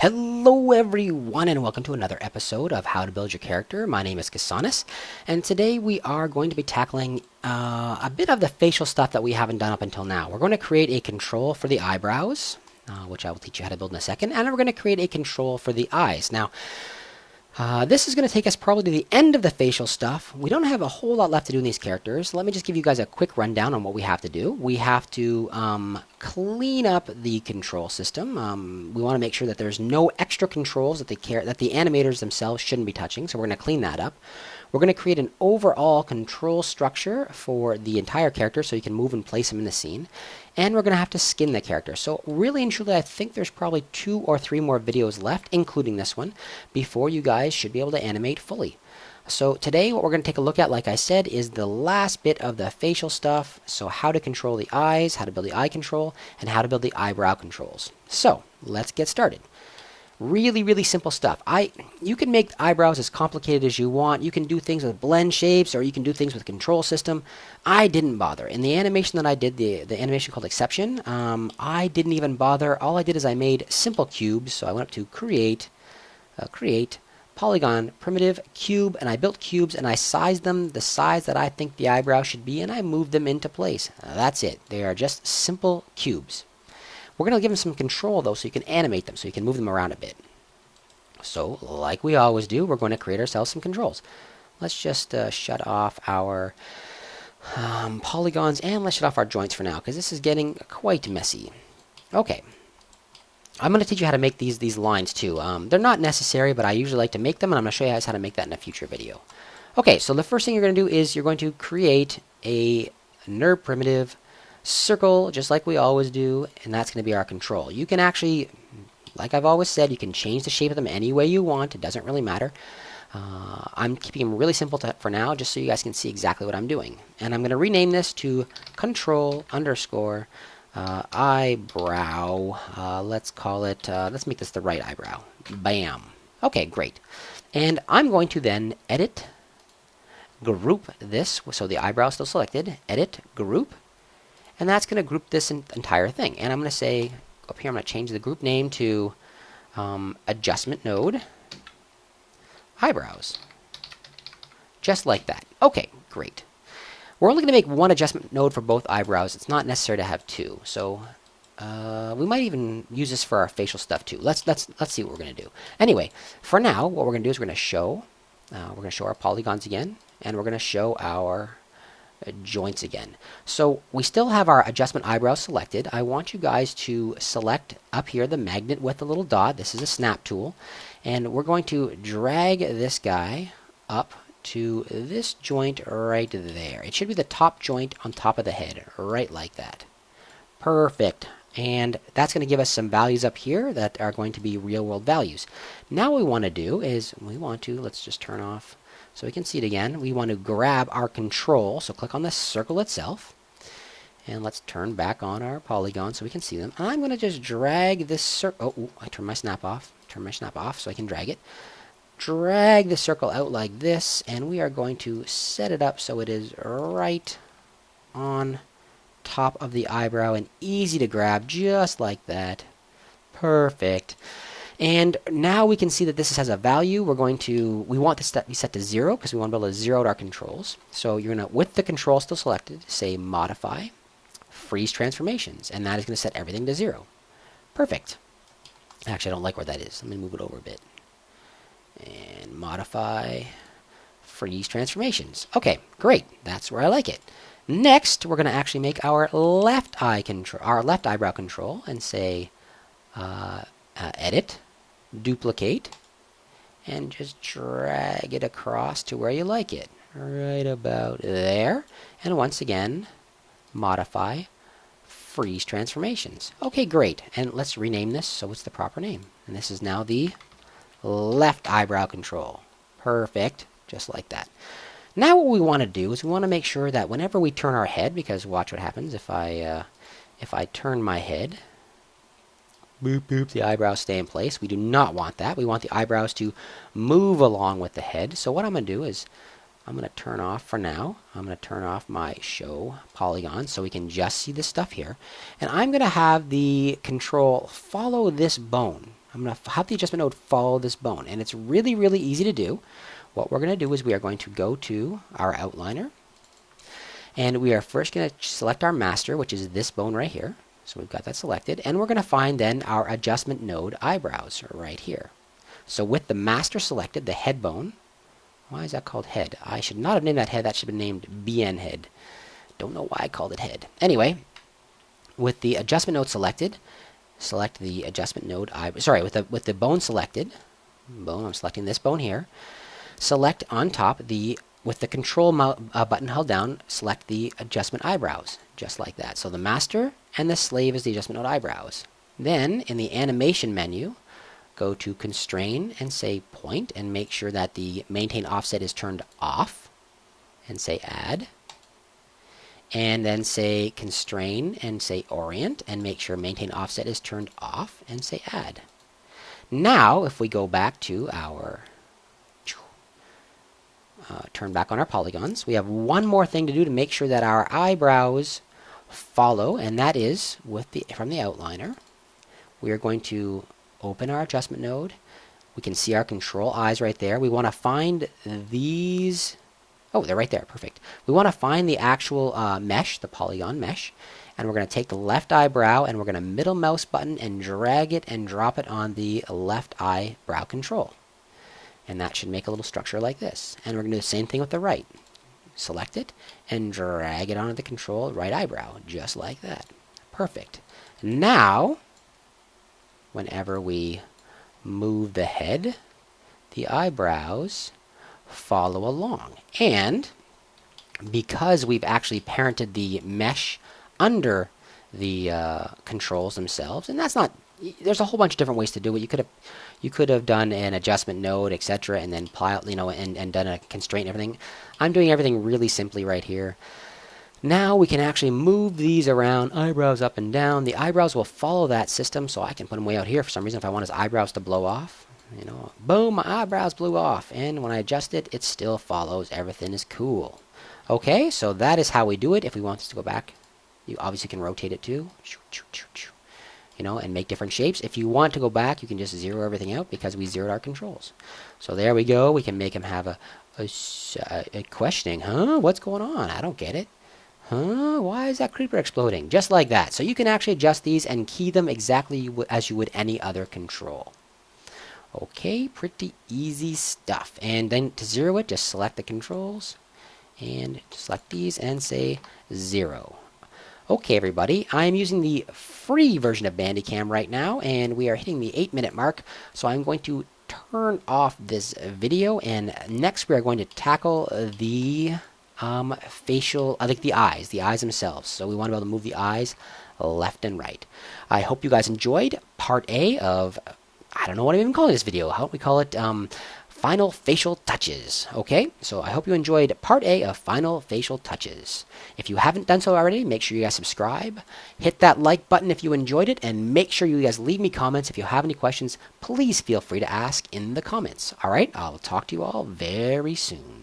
Hello everyone and welcome to another episode of How to Build Your Character. My name is Casanis and today we are going to be tackling a bit of the facial stuff that we haven't done up until now. We're going to create a control for the eyebrows, which I will teach you how to build in a second, and we're going to create a control for the eyes. Now, this is going to take us probably to the end of the facial stuff. We don't have a whole lot left to do in these characters. Let me just give you guys a quick rundown on what we have to do. We have to clean up the control system. We want to make sure that there's no extra controls that the animators themselves shouldn't be touching, so we're going to clean that up. We're going to create an overall control structure for the entire character so you can move and place them in the scene. And we're going to have to skin the character. So really and truly, I think there's probably 2 or 3 more videos left, including this one, before you guys should be able to animate fully. So today what we're going to take a look at, like I said, is the last bit of the facial stuff. So how to control the eyes, how to build the eye control, and how to build the eyebrow controls. So let's get started. Really simple stuff. You can make eyebrows as complicated as you want. You can do things with blend shapes, or you can do things with control system. I didn't bother. In the animation that I did, the animation called Exception, I didn't even bother. All I did is I made simple cubes. So I went up to Create, Polygon, Primitive, Cube, and I built cubes, and I sized them the size that I think the eyebrow should be, and I moved them into place. That's it. They are just simple cubes. We're going to give them some control, though, so you can animate them, so you can move them around a bit. So, like we always do, we're going to create ourselves some controls. Let's just shut off our polygons, and let's shut off our joints for now, because this is getting quite messy. Okay. I'm going to teach you how to make these lines, too. They're not necessary, but I usually like to make them, and I'm going to show you guys how to make that in a future video. Okay, so the first thing you're going to do is you're going to create a NURB primitive circle, just like we always do, and that's going to be our control. You can actually, like I've always said, you can change the shape of them any way you want. It doesn't really matter. I'm keeping them really simple for now, just so you guys can see exactly what I'm doing. And I'm going to rename this to control underscore eyebrow. Let's call it, let's make this the right eyebrow. Bam. Okay, great. And I'm going to then edit, group this, so the eyebrow is still selected, edit, group, and that's going to group this entire thing. And I'm going to say, up here, I'm going to change the group name to adjustment node eyebrows. Just like that. Okay, great. We're only going to make one adjustment node for both eyebrows. It's not necessary to have 2. So we might even use this for our facial stuff too. Let's see what we're going to do. Anyway, for now, what we're going to do is we're going to show our polygons again, and we're going to show our joints again. So we still have our adjustment eyebrows selected. I want you guys to select up here the magnet with the little dot. This is a snap tool, and we're going to drag this guy up to this joint right there. It should be the top joint on top of the head, right like that. Perfect. And that's going to give us some values up here that are going to be real world values. Now what we want to do is let's just turn off so we can see it again. We want to grab our control, so click on the circle itself, and let's turn back on our polygons so we can see them. I'm going to just drag this circle. Oh, I turned my snap off. Turn my snap off so I can drag it. Drag the circle out like this, and we are going to set it up so it is right on top of the eyebrow and easy to grab, just like that. Perfect. And now we can see that this has a value. We want this to be set to 0 because we want to be able to zero out our controls. So you're going to, with the control still selected, say modify, freeze transformations, and that is going to set everything to 0. Perfect. Actually, I don't like where that is. Let me move it over a bit. And modify, freeze transformations. Okay, great. That's where I like it. Next, we're going to actually make our left eyebrow control, and say edit, duplicate, and just drag it across to where you like it, right about there. And once again, modify, freeze transformations. Okay, great. And let's rename this so it's the proper name. And this is now the left eyebrow control. Perfect. Just like that. Now what we want to do is we want to make sure that whenever we turn our head, because watch what happens if I turn my head, boop boop, the eyebrows stay in place. We do not want that. We want the eyebrows to move along with the head. So what I'm going to do is I'm going to turn off for now. I'm going to turn off my show polygon so we can just see this stuff here. And I'm going to have the control follow this bone. I'm going to have the adjustment node follow this bone. And it's really, really easy to do. What we're going to do is we are going to go to our outliner. And we are first going to select our master, which is this bone right here. So we've got that selected. And we're going to find then our adjustment node eyebrows right here. So with the master selected, the head bone, why is that called head? I should not have named that head. That should have been named BN head. Don't know why I called it head. Anyway, with the adjustment node selected, select the adjustment node with the bone selected, I'm selecting this bone here. Select on top with the control button held down, select the adjustment eyebrows, just like that. So the master and the slave is the adjustment node eyebrows. Then in the animation menu, go to constrain and say point and make sure that the maintain offset is turned off and say add. And then say constrain and say orient and make sure maintain offset is turned off and say add. Now if we go back to our turn back on our polygons, we have one more thing to do to make sure that our eyebrows follow, and that is from the outliner. We are going to open our adjustment node. We can see our control eyes right there. We want to find these. Oh, they're right there. Perfect. We want to find the actual mesh, the polygon mesh, and we're going to take the left eyebrow and we're going to middle mouse button and drag it and drop it on the left eyebrow control. And that should make a little structure like this. And we're going to do the same thing with the right. Select it and drag it onto the control right eyebrow, just like that. Perfect. Now, whenever we move the head, the eyebrows follow along. And because we've actually parented the mesh under the controls themselves, and that's not, there's a whole bunch of different ways to do it. You could have done an adjustment node, etc., and then and done a constraint and everything. I'm doing everything really simply right here. Now we can actually move these around, eyebrows up and down. The eyebrows will follow that system, so I can put them way out here for some reason if I want his eyebrows to blow off. Boom, my eyebrows blew off. And when I adjust it, it still follows. Everything is cool. Okay, so that is how we do it. If we want this to go back, you obviously can rotate it too. And make different shapes. If you want to go back, you can just zero everything out because we zeroed our controls. So there we go. We can make him have a questioning. Huh? What's going on? I don't get it. Huh? Why is that creeper exploding? Just like that. So you can actually adjust these and key them exactly as you would any other control. Okay, pretty easy stuff. And then to zero it, just select the controls and select these and say 0. Okay, everybody, I'm using the free version of Bandicam right now, and we are hitting the 8-minute mark, so I'm going to turn off this video, and next we are going to tackle the facial, the eyes themselves. So we want to be able to move the eyes left and right. I hope you guys enjoyed part A of, I don't know what I'm even calling this video. How do we call it? Final Facial Touches. Okay, so I hope you enjoyed part A of Final Facial Touches. If you haven't done so already, make sure you guys subscribe. Hit that like button if you enjoyed it, and make sure you guys leave me comments. If you have any questions, please feel free to ask in the comments. All right, I'll talk to you all very soon.